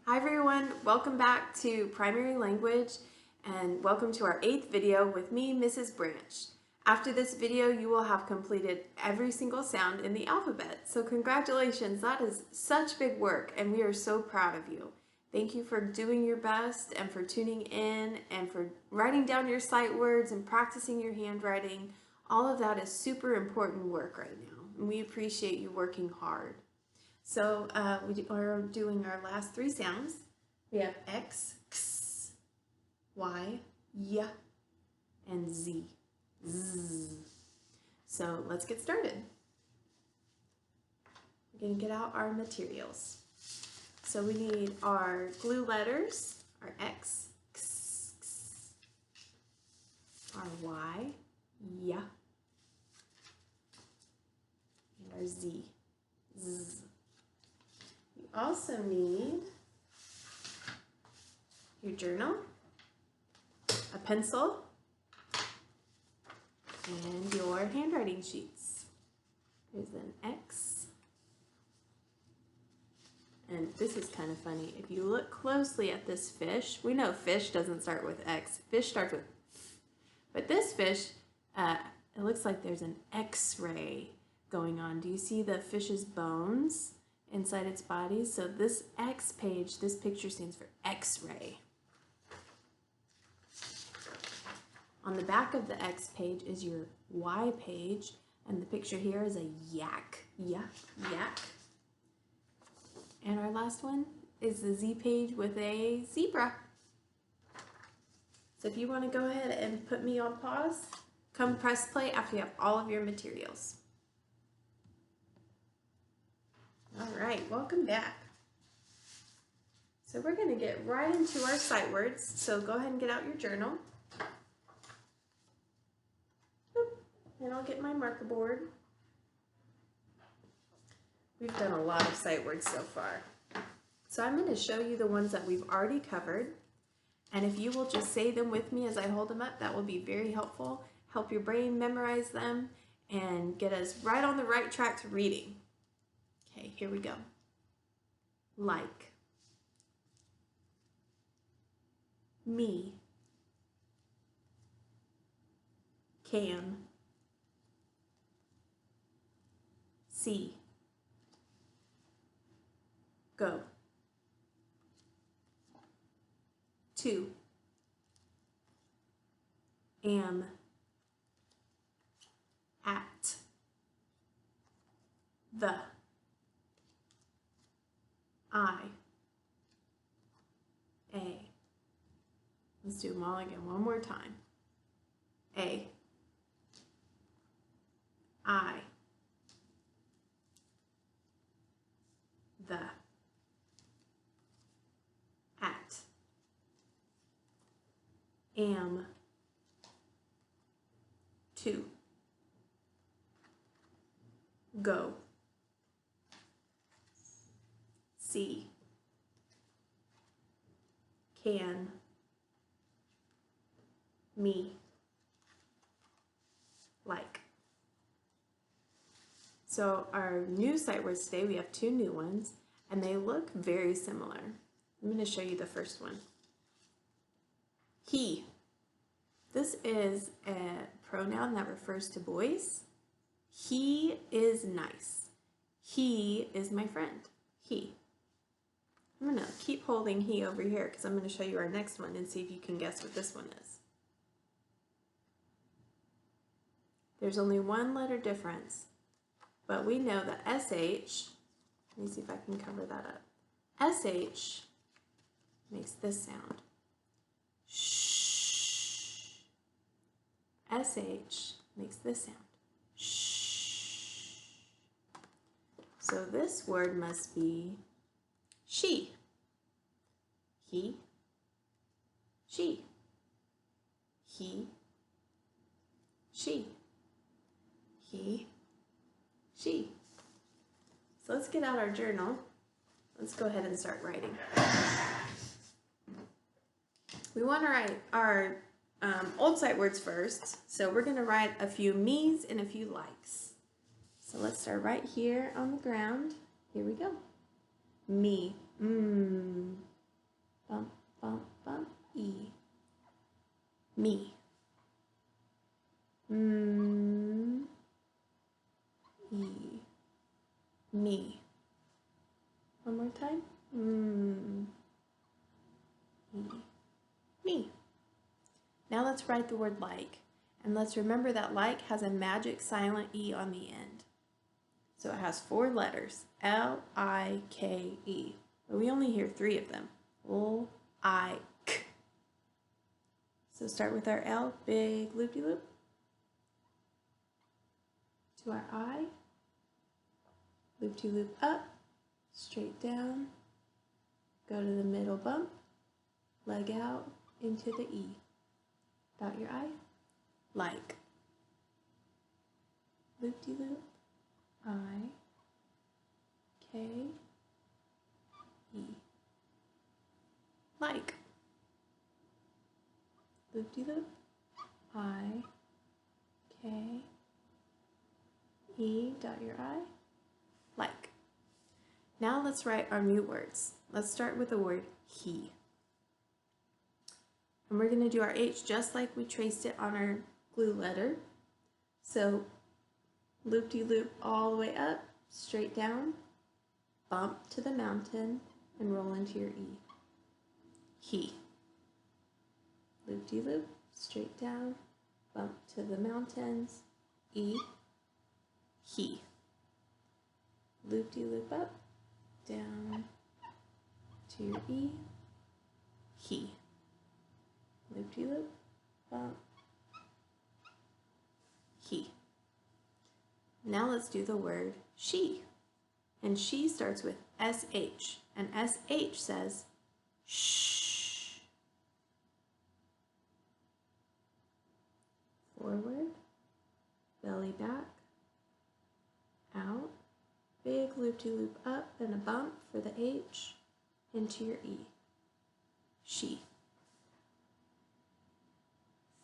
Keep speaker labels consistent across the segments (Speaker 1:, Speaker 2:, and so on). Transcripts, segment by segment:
Speaker 1: Hi everyone, welcome back to Primary Language and welcome to our 8th video with me, Mrs. Branch. After this video, you will have completed every single sound in the alphabet. So congratulations, that is such big work and we are so proud of you. Thank you for doing your best and for tuning in and for writing down your sight words and practicing your handwriting. All of that is super important work right now and we appreciate you working hard. So we are doing our last 3 sounds. We have X, X, Y, Y, and Z. Z. So let's get started. We're going to get out our materials. So we need our glue letters, our X, X, X, our Y, Y, and our Z, Z. We also need your journal, a pencil, and your handwriting sheets. There's an X. And this is kind of funny. If you look closely at this fish, we know fish doesn't start with X. Fish starts with F. But this fish, it looks like there's an X-ray going on. Do you see the fish's bones inside its body? So this X page, this picture stands for X-ray. On the back of the X page is your Y page, and the picture here is a yak. Yak, yak. And our last one is the Z page with a zebra. So if you want to go ahead and put me on pause, come press play after you have all of your materials. All right, welcome back. So we're going to get right into our sight words. So go ahead and get out your journal. And I'll get my marker board. We've done a lot of sight words so far. So I'm going to show you the ones that we've already covered. And if you will just say them with me as I hold them up, that will be very helpful. Help your brain memorize them and get us right on the right track to reading. Okay, here we go. Like. Me. Can. See. Go. To. Am. At. The. I. A. Let's do them all again one more time. A. I. The. At. Am. To. Go. See. Can. Me. Like. So our new sight words today, we have 2 new ones, and they look very similar. I'm going to show you the first one. He. This is a pronoun that refers to boys. He is nice. He is my friend. He. I'm going to keep holding he over here because I'm going to show you our next one and see if you can guess what this one is. There's only 1 letter difference, but we know that SH, let me see if I can cover that up. SH makes this sound. Shh. SH makes this sound. Shh. So this word must be she. He. She. He. She. He. She. So let's get out our journal. Let's go ahead and start writing. We want to write our old sight words first. So we're going to write a few me's and a few likes. So let's start right here on the ground. Here we go. Me. Me. E. Me. One more time. E. Me. Now let's write the word like. And let's remember that like has a magic silent E on the end. So it has 4 letters, L-I-K-E. But we only hear 3 of them, L-I-K. So start with our L, big loop-de-loop. To our I, loop-de-loop up, straight down, go to the middle bump, leg out into the E. Dot your I, like. Loop-de-loop, I, K, E. Like. Loop-de-loop, I, K, E, dot your I, like. Now let's write our new words. Let's start with the word he. And we're going to do our H just like we traced it on our glue letter. So loop-de-loop all the way up, straight down, bump to the mountain, and roll into your E. He. Loop-de-loop, straight down, bump to the mountains, E. He. Loop-de-loop up, down to your E. He. Loop-de-loop, bump, he. Now let's do the word she. And she starts with SH. And SH says shh. Forward, belly back, out, big loop-de-loop up and a bump for the H into your E. She.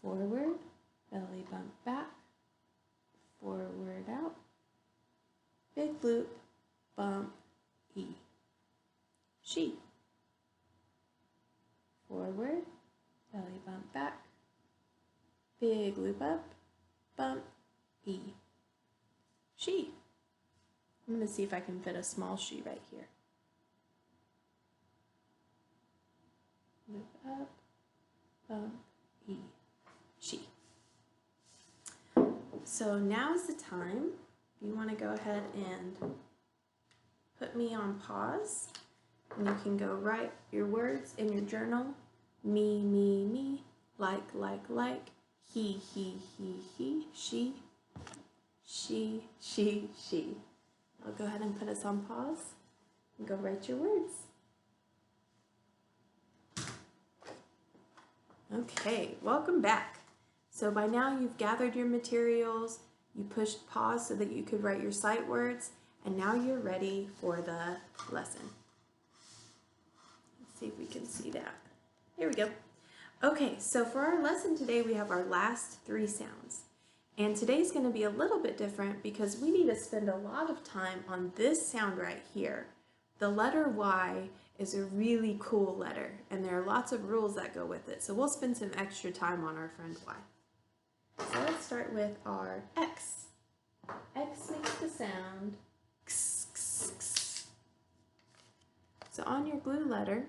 Speaker 1: Forward, belly bump back, forward out, big loop, bump, E. She. Forward, belly bump back, big loop up, bump, E. She. I'm going to see if I can fit a small she right here. Loop up, bump, E. She. So now is the time. If you want to go ahead and put me on pause, and you can go write your words in your journal. Me, like, he, she, she. I'll go ahead and put us on pause and go write your words. Okay, welcome back. So by now you've gathered your materials, you pushed pause so that you could write your sight words, and now you're ready for the lesson. Let's see if we can see that. Here we go. Okay, so for our lesson today we have our last 3 sounds. And today's going to be a little bit different because we need to spend a lot of time on this sound right here. The letter Y is a really cool letter, and there are lots of rules that go with it. So we'll spend some extra time on our friend Y. So let's start with our X. X makes the sound X, X, X. So on your glue letter,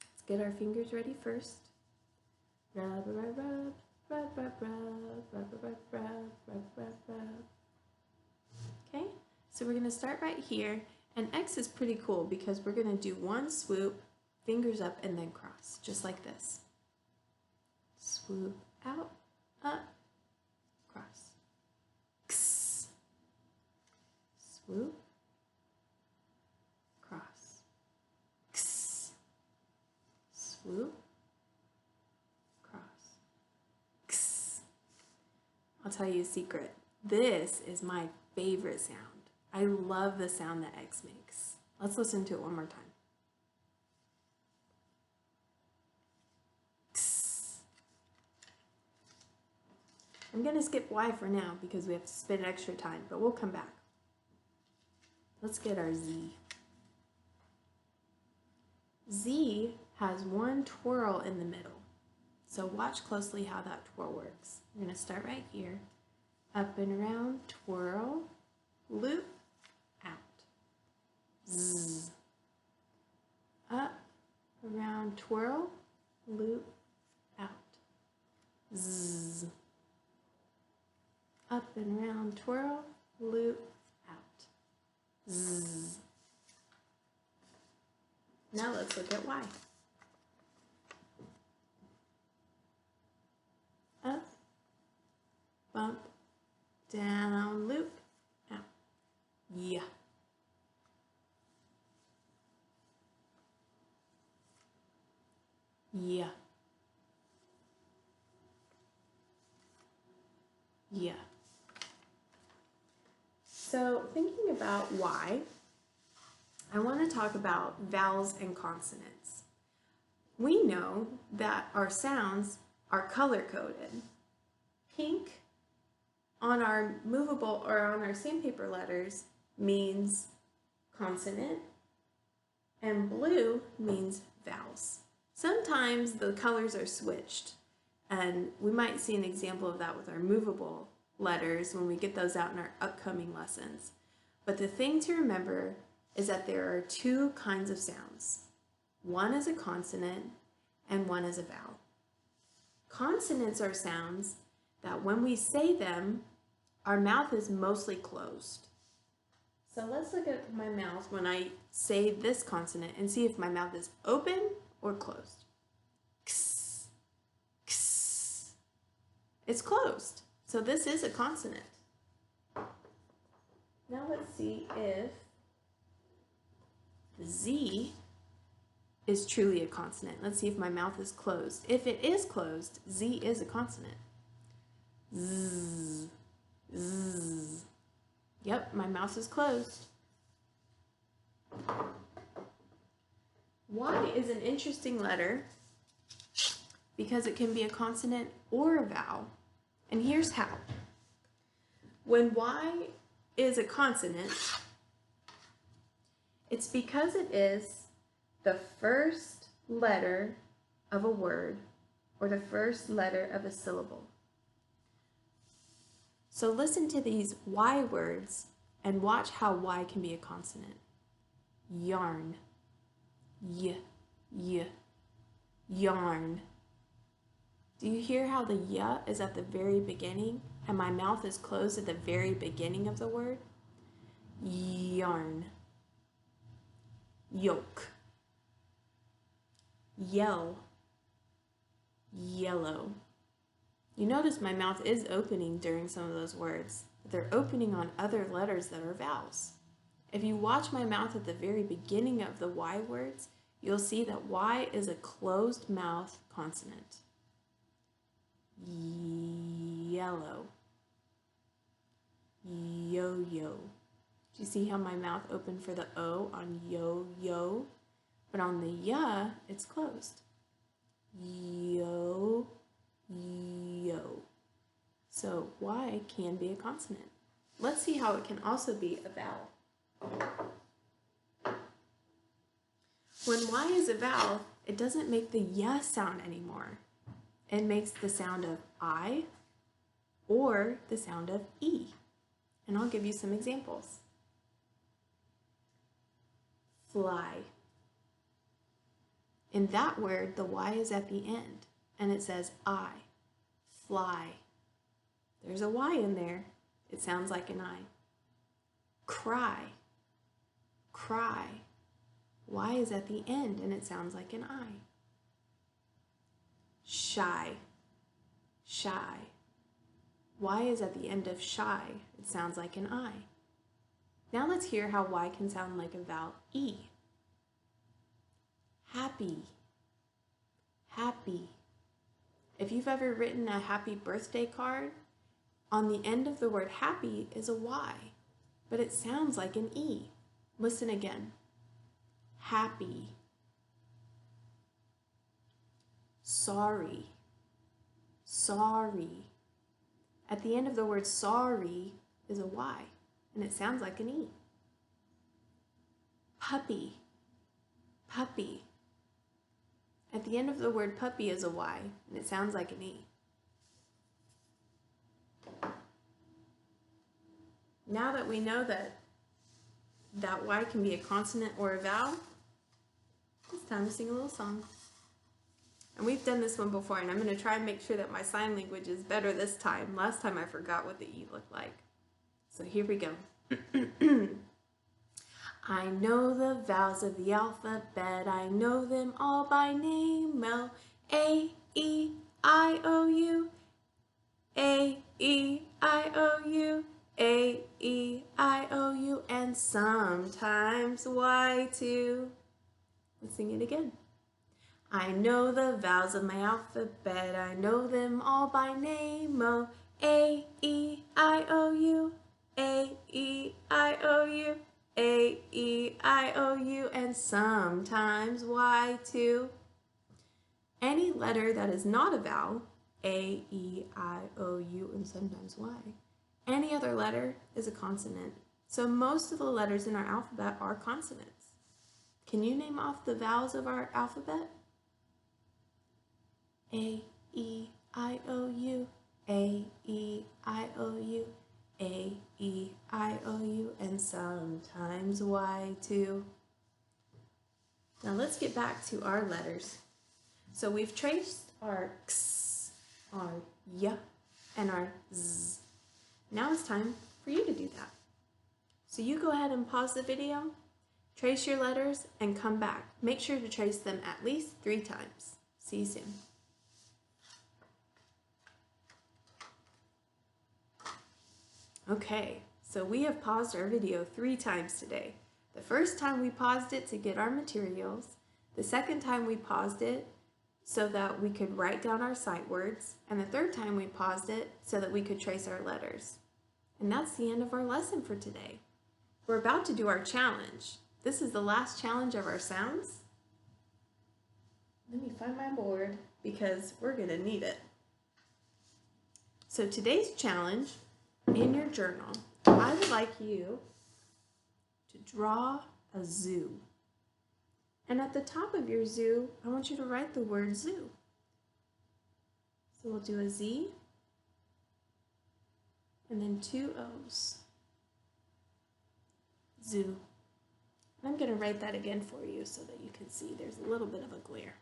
Speaker 1: let's get our fingers ready first. Rub, rub, rub, rub, rub, rub, rub, rub, rub, rub, rub, rub. Okay, so we're going to start right here, and X is pretty cool because we're going to do one swoop, fingers up, and then cross, just like this. Swoop out, up, cross. X. Swoop, cross. X. Swoop, cross. X. I'll tell you a secret. This is my favorite sound. I love the sound that X makes. Let's listen to it one more time. I'm going to skip Y for now because we have to spend extra time, but we'll come back. Let's get our Z. Z has one twirl in the middle. So watch closely how that twirl works. We're going to start right here. Up and around, twirl, loop, out. Zzz. Up, around, twirl, loop, out. Zzz. Up and around, twirl, loop, out. Zzz. Now let's look at Y. Up, bump, down, loop, out. Yeah. Yeah. Yeah. So thinking about Y, I want to talk about vowels and consonants. We know that our sounds are color-coded. Pink on our movable or on our sandpaper letters means consonant, and blue means vowels. Sometimes the colors are switched, and we might see an example of that with our movable letters when we get those out in our upcoming lessons. But the thing to remember is that there are two kinds of sounds. One is a consonant and one is a vowel. Consonants are sounds that when we say them, our mouth is mostly closed. So let's look at my mouth when I say this consonant and see if my mouth is open or closed. Ks, ks. It's closed. So this is a consonant. Now let's see if the Z is truly a consonant. Let's see if my mouth is closed. If it is closed, Z is a consonant. Z, z. Yep, my mouth is closed. Y is an interesting letter because it can be a consonant or a vowel. And here's how. When Y is a consonant, it's because it is the first letter of a word or the first letter of a syllable. So listen to these Y words and watch how Y can be a consonant. Yarn, y, yarn. Do you hear how the y is at the very beginning and my mouth is closed at the very beginning of the word? Yarn. Yolk. Yell. Yellow. You notice my mouth is opening during some of those words, but they're opening on other letters that are vowels. If you watch my mouth at the very beginning of the Y words, you'll see that Y is a closed mouth consonant. Yellow. Yo-yo. Do you see how my mouth opened for the O on yo-yo? But on the ya, it's closed. Yo, yo. So Y can be a consonant. Let's see how it can also be a vowel. When Y is a vowel, it doesn't make the ya sound anymore. It makes the sound of I or the sound of E. And I'll give you some examples. Fly. In that word, the Y is at the end, and it says I, fly. There's a Y in there. It sounds like an I. Cry. Cry. Y is at the end, and it sounds like an I. Shy. Shy. Y is at the end of shy. It sounds like an I. Now let's hear how Y can sound like a vowel E. Happy. Happy. If you've ever written a happy birthday card, on the end of the word happy is a Y, but it sounds like an E. Listen again. Happy. Sorry. Sorry. At the end of the word sorry is a Y, and it sounds like an E. Puppy. Puppy. At the end of the word puppy is a Y, and it sounds like an E. Now that we know that Y can be a consonant or a vowel, it's time to sing a little song. And we've done this one before, and I'm going to try and make sure that my sign language is better this time. Last time I forgot what the E looked like. So here we go. I know the vowels of the alphabet. I know them all by name. L, A, E, I, O, U. A, E, I, O, U. A, E, I, O, U. And sometimes Y too. Let's sing it again. I know the vowels of my alphabet. I know them all by name. O, A, E, I, O, U. A, E, I, O, U. A, E, I, O, U. And sometimes Y too. Any letter that is not a vowel, A, E, I, O, U, and sometimes Y. Any other letter is a consonant. So most of the letters in our alphabet are consonants. Can you name off the vowels of our alphabet? A, E, I, O, U. A, E, I, O, U. A, E, I, O, U, and sometimes Y too. Now let's get back to our letters. So we've traced our X, our Y, and our Z. Now it's time for you to do that. So you go ahead and pause the video, trace your letters, and come back. Make sure to trace them at least 3 times. See you soon. Okay, so we have paused our video 3 times today. The first time we paused it to get our materials. The second time we paused it so that we could write down our sight words. And the third time we paused it so that we could trace our letters. And that's the end of our lesson for today. We're about to do our challenge. This is the last challenge of our sounds. Let me find my board because we're going to need it. So today's challenge, in your journal, I would like you to draw a zoo. And at the top of your zoo, I want you to write the word zoo. So we'll do a Z and then 2 O's. Zoo. And I'm going to write that again for you so that you can see there's a little bit of a glare.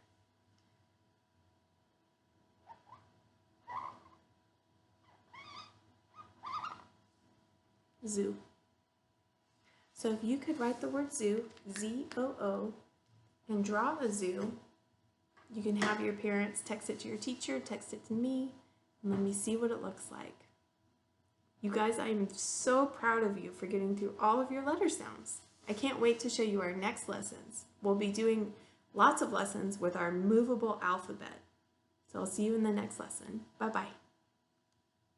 Speaker 1: Zoo. So if you could write the word zoo, Z-O-O, and draw a zoo, you can have your parents text it to your teacher, text it to me, and let me see what it looks like. You guys, I am so proud of you for getting through all of your letter sounds. I can't wait to show you our next lessons. We'll be doing lots of lessons with our movable alphabet. So I'll see you in the next lesson. Bye-bye.